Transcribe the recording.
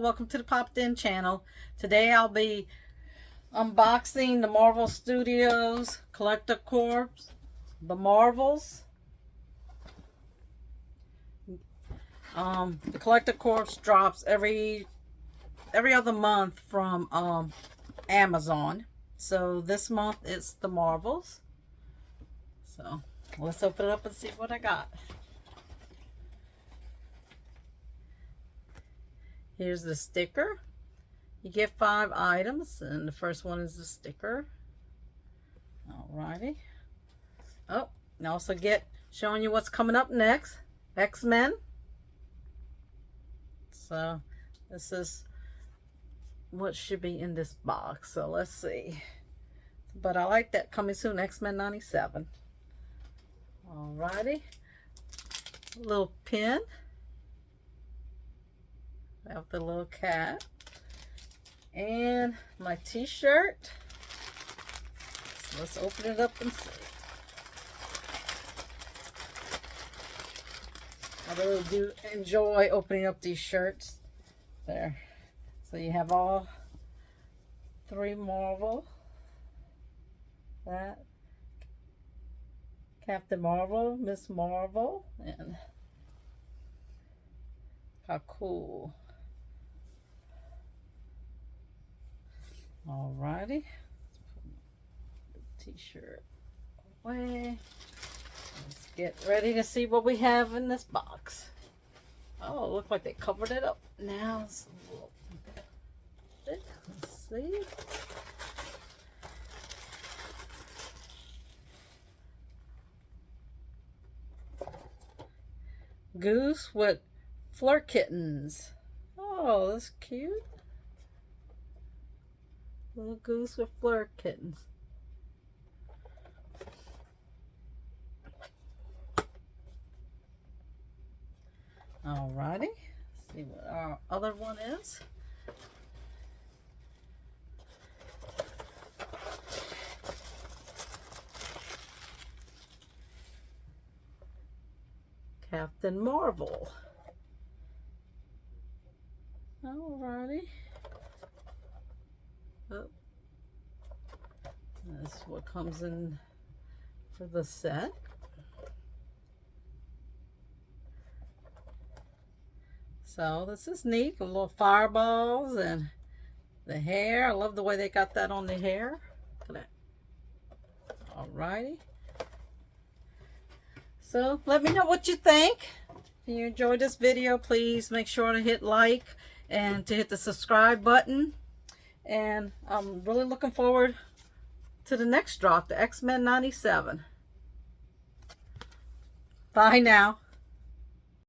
welcome to the Popped In channel. Today I'll be unboxing the Marvel Studios Collector Corps, the Marvels. The Collector Corps drops every other month from Amazon. So this month it's the Marvels. So let's open it up and see what I got. Here's the sticker. You get 5 items, and the first one is the sticker. Alrighty. Oh, and also showing you what's coming up next. X-Men. So this is what should be in this box. So let's see. But I like that coming soon. X-Men 97. Alrighty. A little pin. I have the little cat. And my t-shirt. So let's open it up and see. I really do enjoy opening up these shirts. There. So you have all 3 Marvel. That. Captain Marvel, Miss Marvel, and how cool. Alrighty. T-shirt away. Let's get ready to see what we have in this box. Oh, it looks like they covered it up. Now it's a little bit. Let's see. Goose with flirt kittens. Oh, that's cute. Little goose with flirt kittens. Alrighty. Let's see what our other one is. Captain Marvel. Alrighty. Oh. That's what comes in for the set. So this is neat. The little fireballs and the hair. I love the way they got that on the hair. Look at that. Alrighty. So let me know what you think. If you enjoyed this video, please make sure to hit like and to hit the subscribe button. And I'm really looking forward to the next drop, the X-Men 97. Bye now.